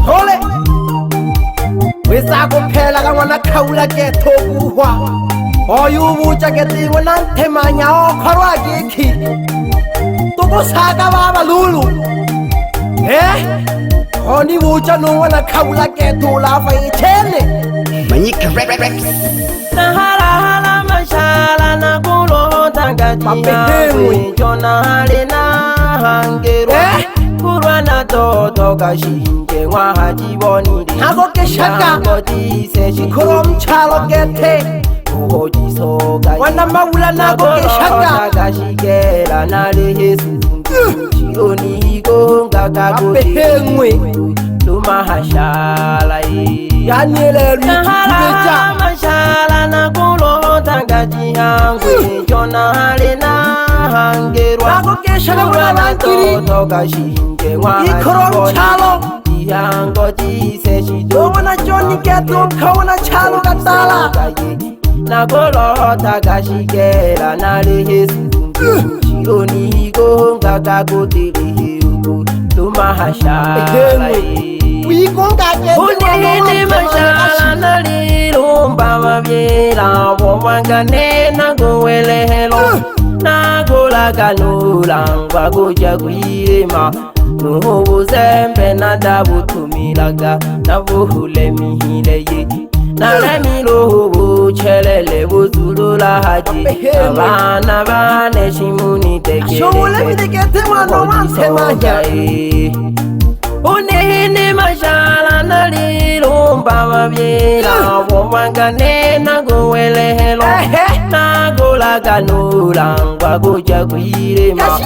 Hole Wesa kuphela kangwana khawula ke thokuhwa Oyubuja ke tingwe nanthemanya okharwa kikhi Tokusaka baba lulu Honi buja nungwana khawula ke thula fa ichene Manyika Rex Nahala mashala na kulo tangati Jona halina hangero Kurwa na toto kashinje Ngwa hajiboni di Hago ke shaka Ngoti se Shikurom chalo gete Uhoji soga Wana maula nago ke shaka Kashikela na lehesu Shironi higo ngakagoti Luma hashala Yanyele Nahala mashala na kulo tangati yangu Jona halina hangerwa Nago ke shaka wana lankiri Toka shinje ngwa Ikorom chalo Yango jise shido Wana joni geto kawana chalo katala Nagolo takashikela nalehesu Shironi higo ngakagotele Luma hashala Unini mashala nalilumba mavyela Wawangane naguwele helo Nagula kanula ngwa kuja kuirima Nuhu zembe nadabu tumilaga Navuhule mihile ye Nalemilo buchelele buzulula haji Abana bane shimuni teke Shomule midekete wano wansemanya Unini mashala nalilumba mavyela Wawangane naguwele helo Nagula kanula ngwa kuja kuirima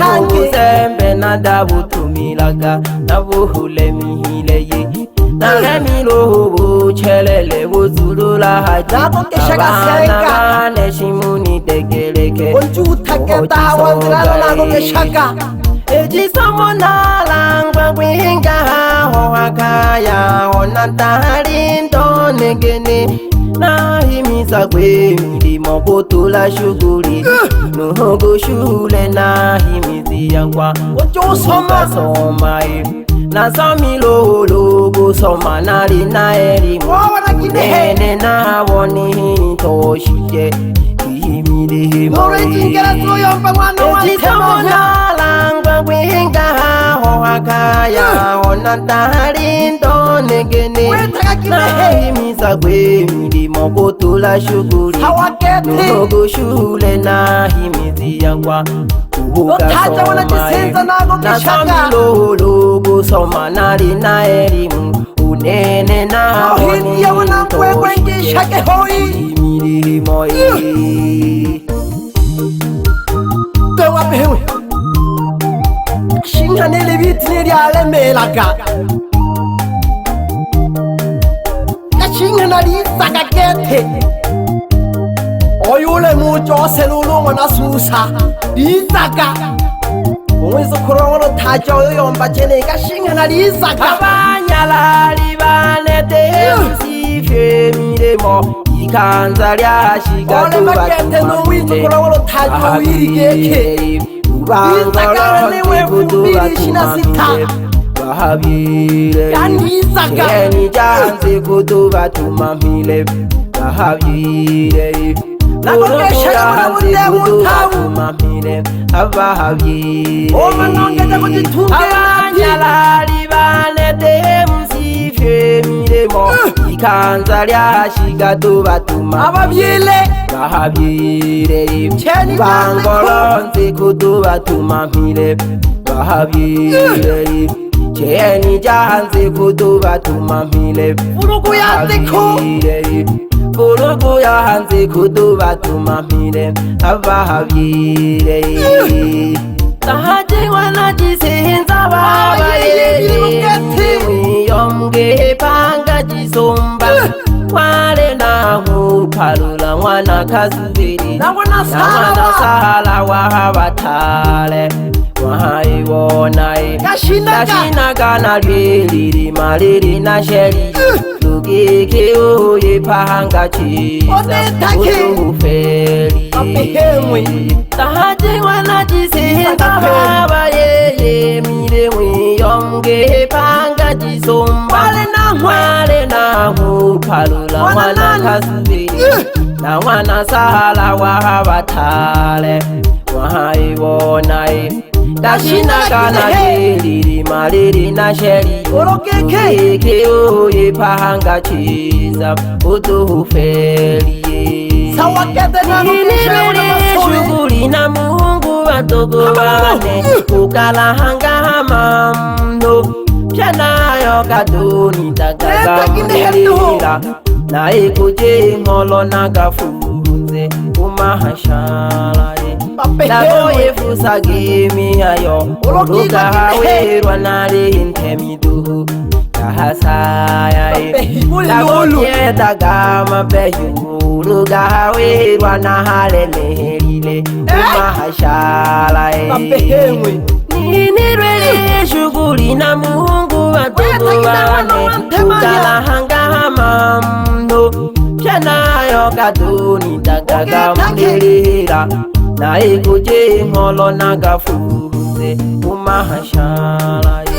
Nuhu zembe nadabu tumilaga Navuhule mihile ye Nalemilo buchelele buzulula haji Abana bane shimuni tekeleke Onjuta keta hawanzirala nago ke shaka Ejisomo nalangwa kwinga ho hakaya onatari ndonegene Nahimisa kwe milimo kutula shughuli Nuhogo shule nahimizi yangwa Ojo soma Nasamilo logo soma nali na elimu Nene na woni toshije Himile More jingera soyomba mwana Ejisomo nalangwa kwinga ho hakaya onatari ndonegene Nahimisa kwe milimo kutula shughuli Nuhogo shule nahimizi yangwa Otaja wana jisenza nago ke shaka Nasamilo soma nali na elimu Unene na Ohindi ya wana kwekwe ngi shake hoi Milimo Dewa pehewe Shinga nele biti neri ale melaka Kashinga nari saka gete Oyule mujo selulu wana susa Isaka Mwezo kurongo taja oyomba jene Kashinga nari isaka Abanyalali banete Msifye milemo Ikanza lyashika Ole magete no wizo kurongo taja oyirigeke Isaka newe kumbiri shina sita Bahabire Yani isaka Keni janze kutuba tumamile Bahabire Nakokesha yahanze kutuba tumamile Abahabire Oma nongeza kujitunge Abanyalali banete msifye milemo Ikanza lyashika tuba tumamile Ababyele Bahabire Cheni Bangolonze kutuba tumamile Bahabire Cheni jahanze kutuba tumamile Furugu yanzeko Furugu yahanze kutuba tumamile Abahabire Tahaji wana jisenza babaye Wiyomge panga jisomba Wale na hupalula wana kazubiri Na wana sala wahabatale Wahaiwonai Kashinaga na lili malili na sheri Lugike uye pahanga chi Uferi Apehemwe Tahaji wana jisenza babaye male na hupalula mwana kasubiri na mwana sahala wahabatale wahaibonae dashinaga liriri maliri na sheri Lugeke oye pahanga chiza utuhufelie shughuli na Mungu watogobane ukalahanga hamamno Pyanayo kadoni tagaga mulira na ekuje ngolo nagafunze umahashalaye Dago yefusa gemi ayo Luga hawerwa nari intemiduhu Kahasaya Dago kieta gama behu Luga hawerwa na halelerile umahashalaye Ninirwele shughuli na Mungu watugubane Ukalahanga hamamno Pyanayo kadoni tagaga mulira na ekuje ngolo nagafunze umahashalaye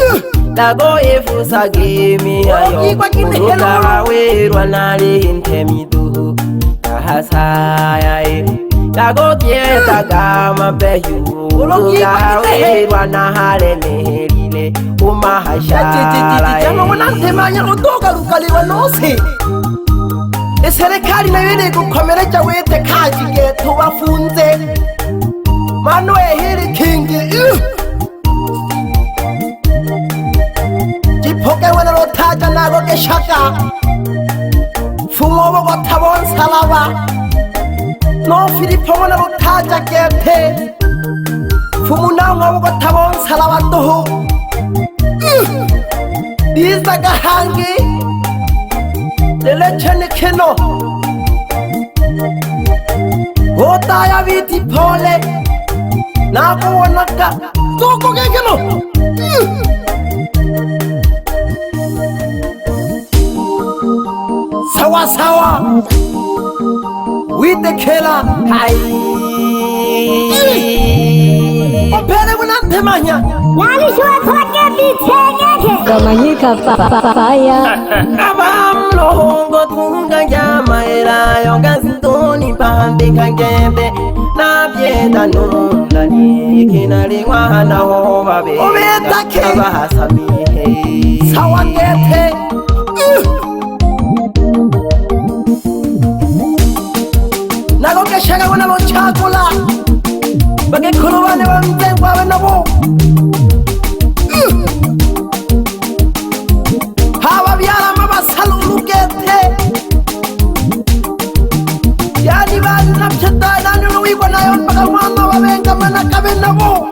Dago yefusa gemi ayo Luga hawerwa nari intemiduhu Kahasaya Dago kieta gama behu Luga hawerwa na halelerile umahashalaye Jama wanantemanya udoga rukaliwa nose Serikali nayo iri gukomereja wete kajiye tubafunze Manuel King Jipoke wana rotaja nago geshaka Fumo bogo tabon salaba No Filipo wana rotaja gete Fumo na bogo tabon salaba toho Diza gahangi Lele chene keno Hota ya viti pole Nako wanaka Toko kekeno Sawa sawa Wite kela Hai Opere wanantemanya Nani shua toke bitengeke Kamanyika faya Abam lohongo tunga jama era Yonga zintoni pambe kangebe Na pieta nunda ni Kinali wana hova be Obetake Abahasamihe Sawa gete Nago keshaga wana lo chakula Bage kurubane wa mzengwa wana bo Hawa biara mama salu lugete Yani bani napchata nani uwiwa na yon Baka wana wa venga mana kabe na bo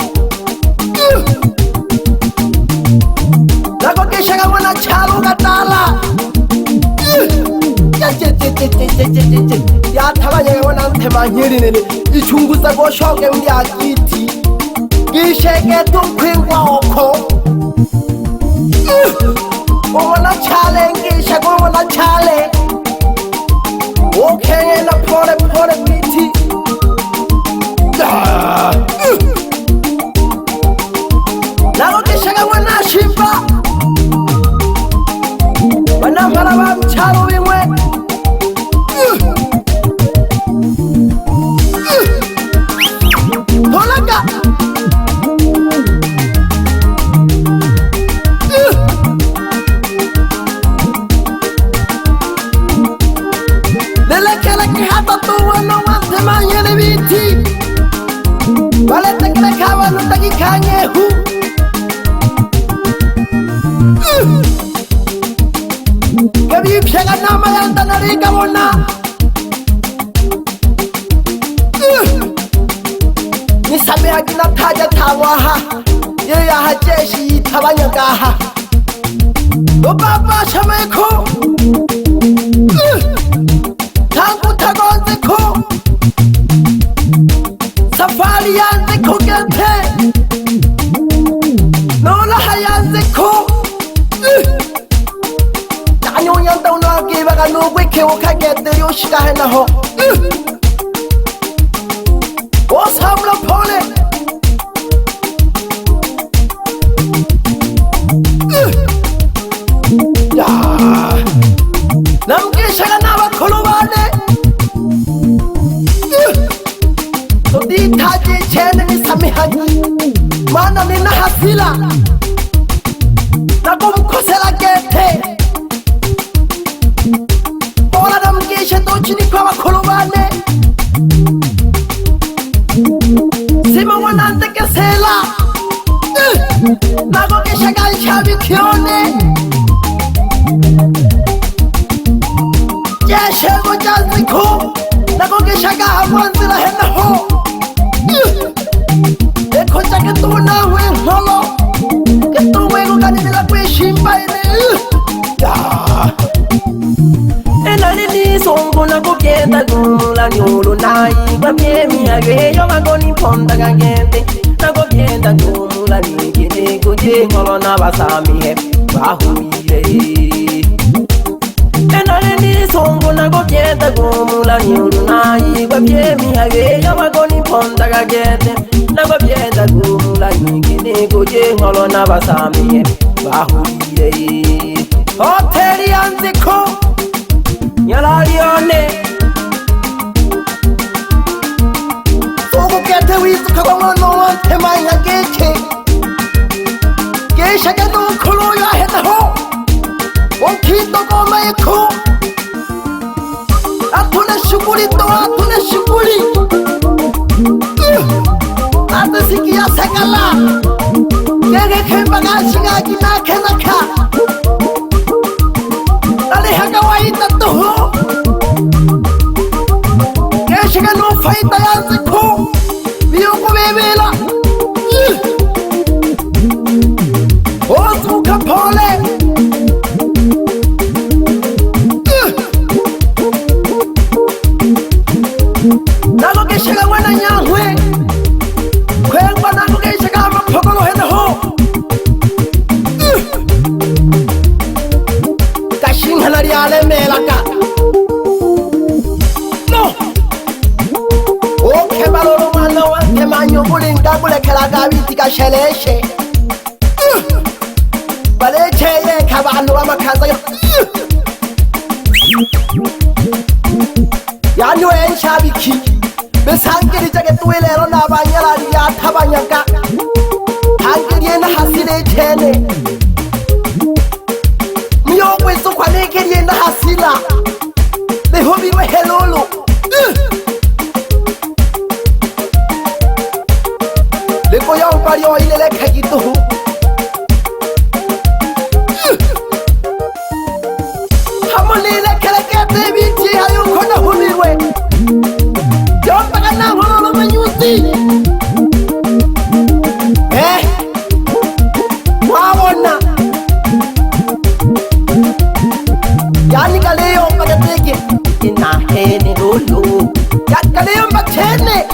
Nago keshaga wana chalu katala Ya tabanye wana ntema nyeri nene Ichunguza go shoke mdi akiti Gisheke tukwingwa oko Wana chale ngisha go wana chale Okeye na pore pore biti Nago gishaka wana shimba Wana maraba mchalo bimwe Holanga Leleke hata tu wana wantema nyele biti Wale tekele kawa nutaki kanye hu Gabi pshega nama yanda narika wana Nisame agina taja tawaha Yeya hajeshi itabanya gaha Obaba shameko Tangu tagonze ko Safari yanze ko gete Nola hayanze ko Tanyo yanda unagi baga nugwike ukagete yoshika henaho Osamla pole Ya mwikanyi, maana nina hasila na kumkosela Gete. Bora namgishe tochini kwa bakulu bane, sima wanandekesela nagogesha ganshabi kione Jeshego jaziko nagogesha gahamwanzila henaho ekocha ketuna we nholo ketuwego kanimila kwishimba ine Enalini songo na kukienda gula nyulu nai kwa miemi ageyo magoni ponda kagende na kukienda gula nikini kujingolo na basamihe bahuire. Enalini songo na kukienda gula nyulu nai kwa miemi ageyo magoni ponda kagende na kukienda gula nikini kujingolo na basamihe bahuire. hoteli yanziko Nyalalione Sogo Gete wizuka kwa mwana wante manya Geke Gesha geto ukulu ya henaho Wankito goma eko Atune shuguli to atune shuguli Ate siki ya sekala Gege kemba gashinga gina kenaka Dale haka waita toho Geshiga no faita yanziko Miyoko bebela Ozu kapole Nago geshiga wana nyahwe Kwengwa nago geshiga hama pogolo hena ho Kashinga nari ale melaka No Oke balolo mwana wante manyo bulinga bulekela gabiti gasheleshe Balecheye kabantu bamakaza yo Yani we nshabiki Besangirije getwilero nabanyarari yatabanyaga Hangiriye na hasile chene Miyogwe sokwa nekiriye na hasila Lehobirwe helolo Leko ya upari o ilele kagituhu Hamonile kelekete bichi hayuko na huliwe Jomba kana hololo manyusi Wawona Yani kaleyo mpagateke Ina hene lolo Yani kaleyo mpachene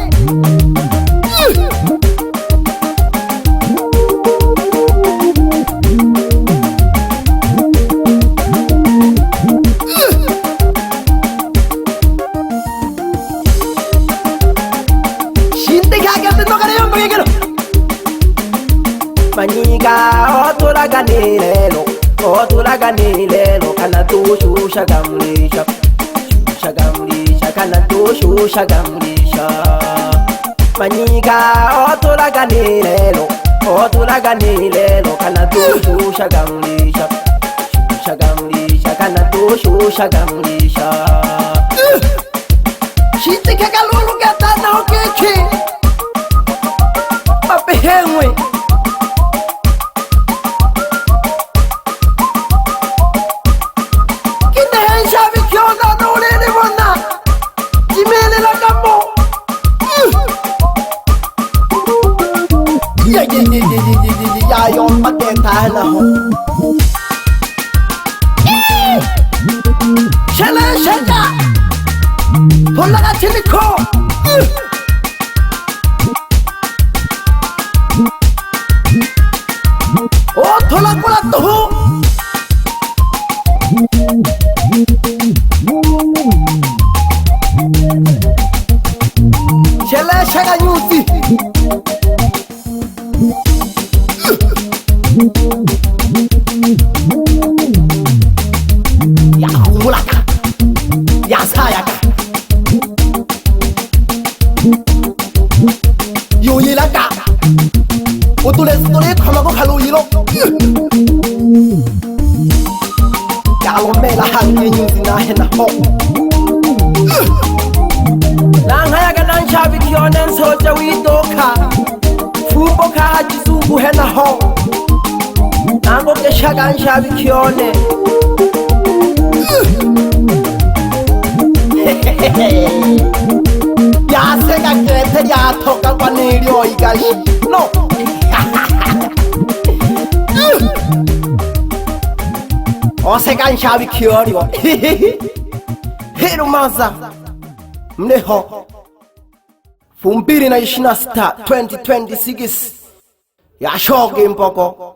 Manyiga otulaganilelo kana tushusha gamulisha shagamulisha kana tushusha gamulisha Manyiga otulaganilelo kana tushusha gamulisha shagamulisha kana tushusha gamulisha Shite kagalulu gatana okeke Papehengwe Ya yo paketa na ho Shele shenda Polaga chiliko O thola kula toho Shele shega nyusi Ya hulaka Ya sayaka Yoyilaka story kama go kaluyiro Yalomela hangi nyuzi na hena ho Langaya ganan chabi kionen soja widoka Fubo ka hajizungu hena ho Nango keshagan chabi kione Ya sega kete ya toka kwa nilio igashi No Osegan shabi kiorio Hirumaza Mneho 2026 2026 Yashoge mpoko